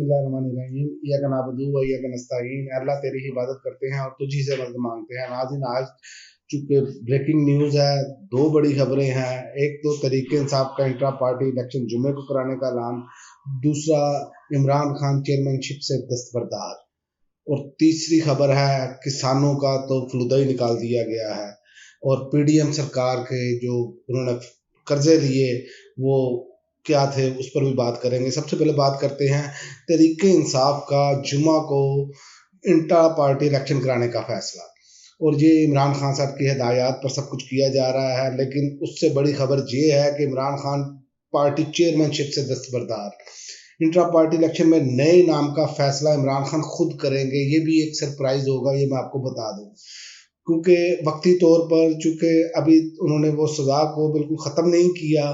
बिस्मिल्लाहिर्रहमानिर्रहीम इय्याका नअबुदु व इय्याका नस्तईन। अल्लाह तेरी ही इबादत करते हैं और तुझी से मदद मांगते हैं। नाज़रीन, आज चूंकि ब्रेकिंग न्यूज़ है, दो बड़ी खबरें हैं। एक तो तहरीक इंसाफ का इंट्रा पार्टी इलेक्शन जुम्मे को कराने का ऐलान, दूसरा इमरान खान चेयरमैनशिप से दस्तबरदार, और तीसरी खबर है किसानों का तो फलूदा ही निकाल दिया गया है। और पीडीएम सरकार के जो उन्होंने कर्जे लिए वो क्या थे, उस पर भी बात करेंगे। सबसे पहले बात करते हैं तहरीक इंसाफ का जुमा को इंट्रा पार्टी इलेक्शन कराने का फैसला। और ये इमरान खान साहब की हिदायत पर सब कुछ किया जा रहा है, लेकिन उससे बड़ी खबर ये है कि इमरान खान पार्टी चेयरमैनशिप से दस्तबरदार। इंट्रा पार्टी इलेक्शन में नए नाम का फैसला इमरान खान खुद करेंगे। ये भी एक सरप्राइज होगा, ये मैं आपको बता दूं, क्योंकि वक्ती तौर पर चूँकि अभी उन्होंने वो सज़ा को बिल्कुल ख़त्म नहीं किया,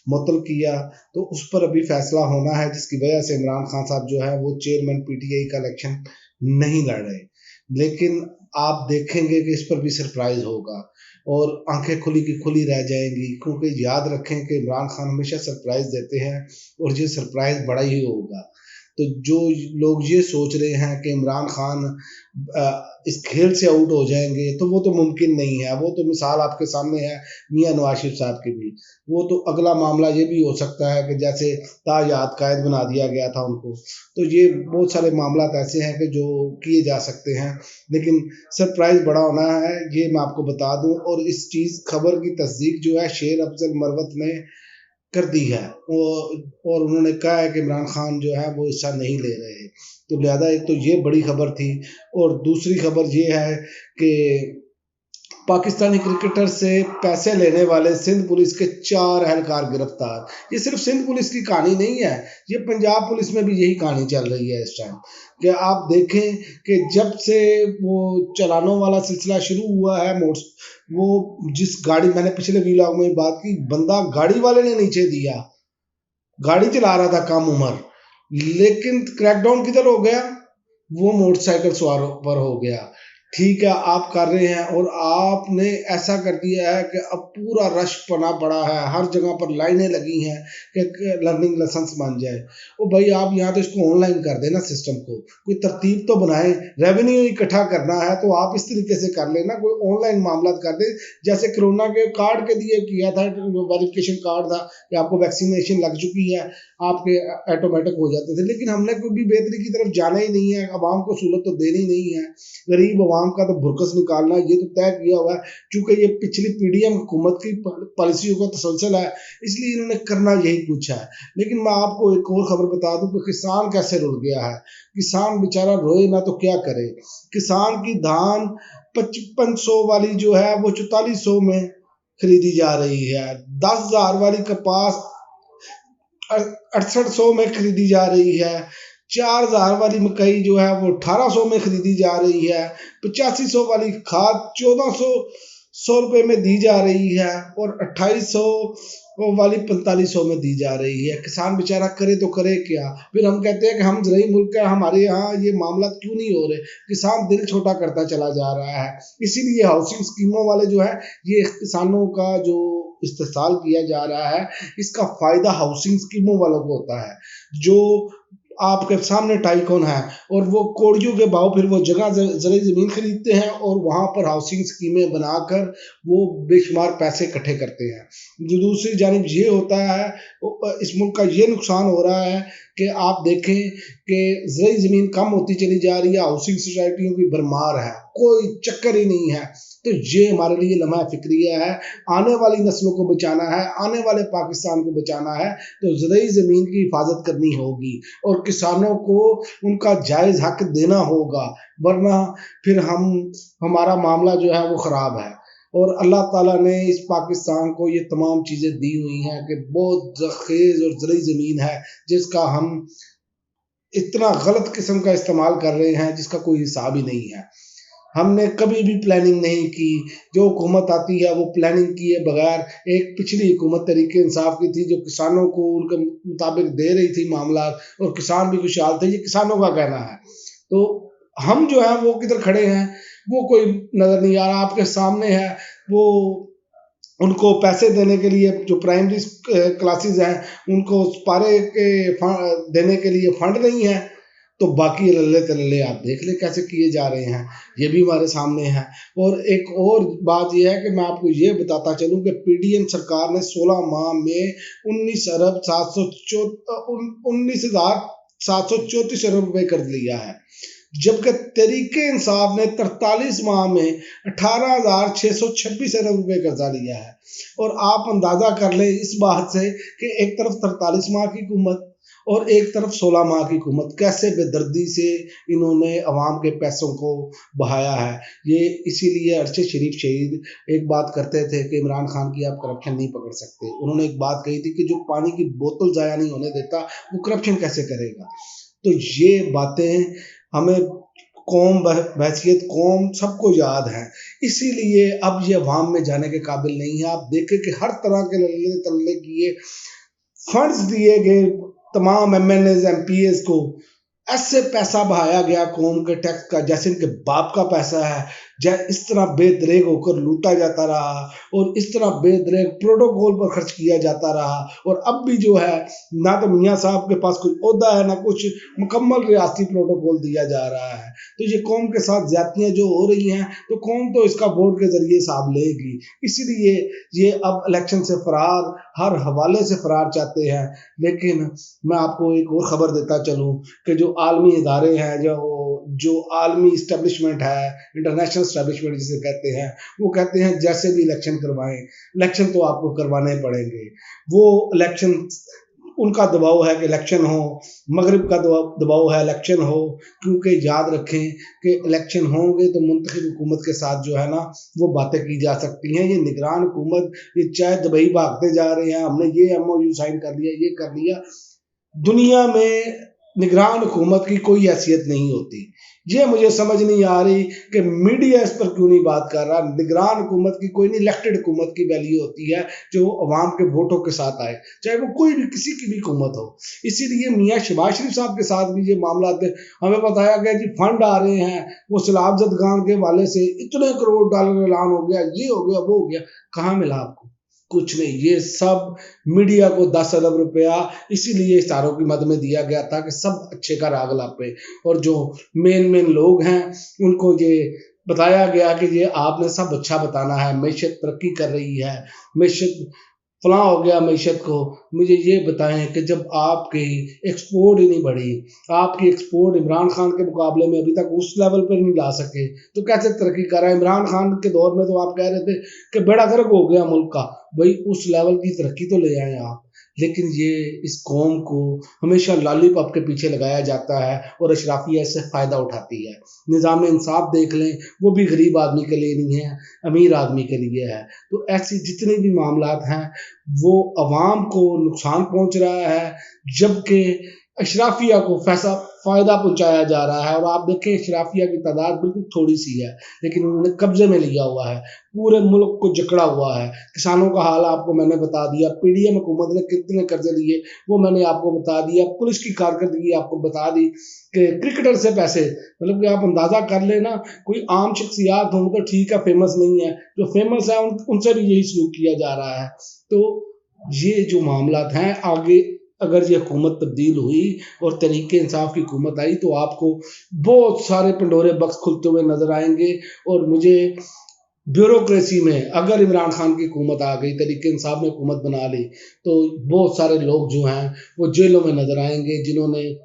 मुअत्तल किया, तो उस पर अभी फैसला होना है, जिसकी वजह से इमरान खान साहब जो है वो चेयरमैन पीटीआई का इलेक्शन नहीं लड़ रहे। लेकिन आप देखेंगे कि इस पर भी सरप्राइज होगा और आंखें खुली की खुली रह जाएंगी, क्योंकि याद रखें कि इमरान खान हमेशा सरप्राइज देते हैं और ये सरप्राइज बड़ा ही होगा। तो जो लोग ये सोच रहे हैं कि इमरान खान इस खेल से आउट हो जाएंगे, तो वो तो मुमकिन नहीं है। वो तो मिसाल आपके सामने है मियां नवाज शरीफ साहब की भी। वो तो अगला मामला ये भी हो सकता है कि जैसे तायात कायद बना दिया गया था उनको। तो ये बहुत सारे मामला ऐसे हैं कि जो किए जा सकते हैं, लेकिन सरप्राइज बड़ा होना है, ये मैं आपको बता दूं। और इस चीज़ खबर की तस्दीक जो है शेर अफजल मरवत ने कर दी है, और उन्होंने कहा है कि इमरान खान जो है वो हिस्सा नहीं ले रहे हैं। तो लिहाजा एक तो ये बड़ी खबर थी, और दूसरी खबर ये है कि पाकिस्तानी क्रिकेटर से पैसे लेने वाले सिंध पुलिस के 4 एहलकार गिरफ्तार। ये सिर्फ सिंध पुलिस की कहानी नहीं है, ये पंजाब पुलिस में भी यही कहानी चल रही है इस टाइम। कि आप देखें कि जब से वो चालानों वाला सिलसिला शुरू हुआ है, वो जिस गाड़ी, मैंने पिछले व्लॉग में बात की, बंदा गाड़ी वाले ने नीचे दिया, गाड़ी चला रहा था कम उम्र, लेकिन क्रैकडाउन किधर हो गया, वो मोटरसाइकिल सवार पर हो गया। ठीक है, आप कर रहे हैं और आपने ऐसा कर दिया है कि अब पूरा रश बना पड़ा है, हर जगह पर लाइनें लगी हैं कि लर्निंग लाइसेंस बन जाए। ओ भाई, आप यहाँ तो इसको ऑनलाइन कर देना, सिस्टम को कोई तरतीब तो बनाए। रेवेन्यू इकट्ठा करना है तो आप इस तरीके से कर लेना, कोई ऑनलाइन मामला कर दे, जैसे कोरोना के कार्ड के लिए किया था, वेरिफिकेशन कार्ड था कि आपको वैक्सीनेशन लग चुकी है, आपके ऑटोमेटिक हो जाते थे। लेकिन हमने कोई भी बेहतरी की तरफ जाना ही नहीं है, आवाम को सहूलत तो देनी नहीं है, गरीब आवाम का तो भुरकस निकालना ये तो तय किया हुआ है। चूंकि ये पिछली पीडीएम हुकूमत की पॉलिसियों का तसलसल है, इसलिए इन्होंने करना यही कुछ है। लेकिन मैं आपको एक और खबर बता दूं कि किसान कैसे रुल गया है। किसान बेचारा रोए ना तो क्या करे। किसान की धान 5500 वाली जो है वो 4400 में खरीदी जा रही है, 10,000 वाली कपास 6800 में खरीदी जा रही है, 4,000 वाली मकई जो है वो 1800 में खरीदी जा रही है, 8500 वाली खाद 1400 रुपये में दी जा रही है, और 2800 वाली 4500 में दी जा रही है। किसान बेचारा करे तो करे क्या। फिर हम कहते हैं कि हम ज़राई मुल्क है, हमारे यहाँ ये मामला क्यों नहीं हो रहे। किसान दिल छोटा करता चला जा रहा है। इसीलिए हाउसिंग स्कीमों वाले जो है, ये किसानों का जो इस्तेसाल किया जा रहा है, इसका फ़ायदा हाउसिंग स्कीमों वालों को होता है, जो आपके सामने टाइकॉन है, और वो कोड़ियों के भाव फिर वो जगह ज़रा ज़मीन खरीदते हैं और वहाँ पर हाउसिंग स्कीमें बनाकर वो बेशुमार पैसे इकट्ठे करते हैं। जो दूसरी जानिब ये होता है, इस मुल्क का ये नुकसान हो रहा है कि आप देखें कि ज़रा ज़मीन कम होती चली जा रही है, हाउसिंग सोसाइटियों की भरमार है, कोई चक्कर ही नहीं है। तो ये हमारे लिए लम्हा फिक्रिया है। आने वाली नस्लों को बचाना है, आने वाले पाकिस्तान को बचाना है, तो ज़राई ज़मीन की हिफाजत करनी होगी और किसानों को उनका जायज़ हक देना होगा, वरना फिर हमारा मामला जो है वो ख़राब है। और अल्लाह ताला ने इस पाकिस्तान को ये तमाम चीज़ें दी हुई हैं कि बहुत ज़रख़ेज़ और ज़राई ज़मीन है, जिसका हम इतना गलत किस्म का इस्तेमाल कर रहे हैं जिसका कोई हिसाब ही नहीं है। हमने कभी भी प्लानिंग नहीं की। जो हुकूमत आती है वो प्लानिंग किए बगैर, एक पिछली हुकूमत तहरीक इंसाफ की थी जो किसानों को उनके मुताबिक दे रही थी मामला, और किसान भी खुशहाल थे, ये किसानों का कहना है। तो हम जो है वो किधर खड़े हैं वो कोई नज़र नहीं आ रहा। आपके सामने है, वो उनको पैसे देने के लिए, जो प्राइमरी क्लासेस हैं उनको पारे के देने के लिए फंड नहीं है। तो बाकी लल्ले तल्ले आप देख लें कैसे किए जा रहे हैं, ये भी हमारे सामने है। और एक और बात ये है कि मैं आपको ये बताता चलूं कि पीडीएम सरकार ने 16 माह में 19,734 अरब रुपए कर लिया है, जबकि तहरीके इंसाफ ने 43 माह में 18,626 अरब रुपए कर्जा लिया है। और आप अंदाजा कर लें इस बात से कि एक तरफ 43 माह की हुकूमत और एक तरफ 16 माह की हुकूमत, कैसे बेदर्दी से इन्होंने अवाम के पैसों को बहाया है। ये इसीलिए अरशद शरीफ शहीद एक बात करते थे कि इमरान खान की आप करप्शन नहीं पकड़ सकते। उन्होंने एक बात कही थी कि जो पानी की बोतल ज़ाया नहीं होने देता वो करप्शन कैसे करेगा। तो ये बातें हमें कौम बहसीत कौम सबको याद है, इसीलिए अब ये अवाम में जाने के काबिल नहीं है। आप देखें कि हर तरह के लल्ले तल्ले किए फंड्स दिए गए तमाम एमएनएज एमपीएस को, ऐसे पैसा बहाया गया कौम के टैक्स का जैसे इनके बाप का पैसा है। इस तरह बेदरेग होकर लूटा जाता रहा और इस तरह बेदरेग प्रोटोकॉल पर खर्च किया जाता रहा। और अब भी जो है ना तो मियाँ साहब के पास कोई ओहदा है ना कुछ मुकम्मल रियासती प्रोटोकॉल दिया जा रहा है। तो ये कौम के साथ ज्यादतियाँ जो हो रही हैं तो कौम तो इसका वोट के जरिए हिसाब लेगी। इसीलिए ये अब इलेक्शन से फरार, हर हवाले से फरार चाहते हैं। लेकिन मैं आपको एक और ख़बर देता चलूँ कि जो आलमी इदारे हैं, जो आलमी इस्टेब्लिशमेंट है, इंटरनेशनल इस्टेब्लिशमेंट जिसे कहते हैं, वो कहते हैं जैसे भी इलेक्शन करवाएं, इलेक्शन तो आपको करवाने पड़ेंगे। वो इलेक्शन, उनका दबाव है कि इलेक्शन हो, मगरिब का दबाव है इलेक्शन हो, क्योंकि याद रखें कि इलेक्शन होंगे तो मुंतखब हुकूमत के साथ जो है ना वो बातें की जा सकती हैं। ये निगरान हुकूमत, ये चाहे दुबई भागते जा रहे हैं, हमने ये एमओयू साइन कर लिया, ये कर लिया, दुनिया में निगरान हुकूमत की कोई हैसियत नहीं होती। ये मुझे समझ नहीं आ रही कि मीडिया इस पर क्यों नहीं बात कर रहा। निगरान हुकूमत की कोई नहीं, इलेक्टेड हुकूमत की वैल्यू होती है जो अवाम के वोटों के साथ आए, चाहे वो कोई भी किसी की भी हुकूमत हो। इसीलिए मियाँ शहबाज शरीफ साहब के साथ भी ये मामला हमें बताया गया जी फंड आ रहे हैं, वो सैलाब ज़दगान के वाले से इतने करोड़ डॉलर ऐलान हो गया, ये हो गया, वो हो गया, कहाँ मिला आपको? कुछ नहीं। ये सब मीडिया को 10 अरब रुपया इसीलिए इशारों की मद में दिया गया था कि सब अच्छे का राग लापे, और जो मेन लोग हैं उनको ये बताया गया कि ये आपने सब अच्छा बताना है, मैशत तरक्की कर रही है, मैशत फलां हो गया मैशत को। मुझे ये बताएं कि जब आपकी एक्सपोर्ट ही नहीं बढ़ी, आपकी एक्सपोर्ट इमरान खान के मुकाबले में अभी तक उस लेवल पर नहीं ला सके, तो कैसे तरक्की कर रहा है? इमरान खान के दौर में तो आप कह रहे थे कि बेड़ा गर्क हो गया मुल्क का, भाई उस लेवल की तरक्की तो ले आए आप। लेकिन ये इस कौम को हमेशा लॉलीपॉप के पीछे लगाया जाता है और अशराफिया इससे फ़ायदा उठाती है। निज़ाम इंसाफ देख लें, वो भी गरीब आदमी के लिए नहीं है, अमीर आदमी के लिए है। तो ऐसी जितने भी मामलात हैं वो अवाम को नुकसान पहुंच रहा है, जबकि अशराफिया को फ़ायदा पहुंचाया जा रहा है। और आप देखें अशराफिया की तादाद बिल्कुल थोड़ी सी है, लेकिन उन्होंने कब्जे में लिया हुआ है, पूरे मुल्क को जकड़ा हुआ है। किसानों का हाल आपको मैंने बता दिया, पीडीएम हुकूमत ने कितने कर्जे लिए वो मैंने आपको बता दिया, पुलिस की कारकर्दगी आपको बता दी, कि क्रिकेटर से पैसे, मतलब कि आप अंदाज़ा कर लेना, कोई आम शख्सियात हों तो ठीक है, फेमस नहीं है, जो फेमस है उनसे भी यही सलूक किया जा रहा है। तो ये जो मामलात हैं, आगे अगर ये हुकूमत तब्दील हुई और तहरीके इंसाफ की हुकूमत आई तो आपको बहुत सारे पंडोरे बक्स खुलते हुए नजर आएंगे। और मुझे ब्यूरोक्रेसी में अगर इमरान खान की हुकूमत आ गई, तहरीके इंसाफ ने हुकूमत बना ली, तो बहुत सारे लोग जो हैं वो जेलों में नजर आएंगे, जिन्होंने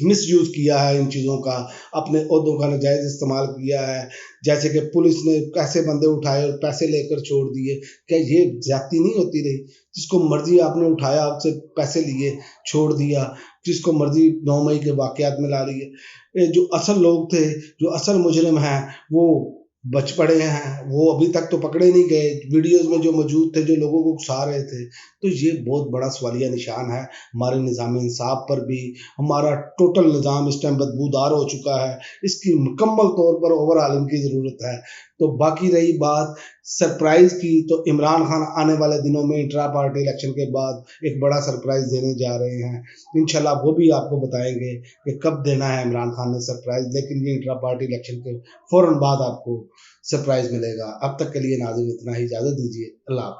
मिसयूज़ किया है इन चीज़ों का, अपने ओहदों का नाजायज़ इस्तेमाल किया है। जैसे कि पुलिस ने कैसे बंदे उठाए और पैसे लेकर छोड़ दिए, क्या ये ज्यादती नहीं होती रही? जिसको मर्जी आपने उठाया, आपसे पैसे लिए, छोड़ दिया, जिसको मर्जी 9 मई के वाक़यात में ला लिए। जो असल लोग थे, जो असल मुजरिम हैं, वो बच पड़े हैं, वो अभी तक तो पकड़े नहीं गए। वीडियोज़ में जो मौजूद थे, जो लोगों को उकसा रहे थे, तो ये बहुत बड़ा सवालिया निशान है हमारे निज़ाम इंसाफ पर भी। हमारा टोटल निज़ाम इस टाइम बदबूदार हो चुका है, इसकी मुकम्मल तौर पर ओवरहालिंग की ज़रूरत है। तो बाकी रही बात सरप्राइज़ की, तो इमरान खान आने वाले दिनों में इंट्रा पार्टी इलेक्शन के बाद एक बड़ा सरप्राइज़ देने जा रहे हैं। इंशाल्लाह वो भी आपको बताएंगे कि कब देना है इमरान खान ने सरप्राइज़, लेकिन ये इंट्रा पार्टी इलेक्शन के फ़ौरन बाद आपको सरप्राइज़ मिलेगा। अब तक के लिए नाज़रीन इतना ही, इजाज़त दीजिए। अल्लाह।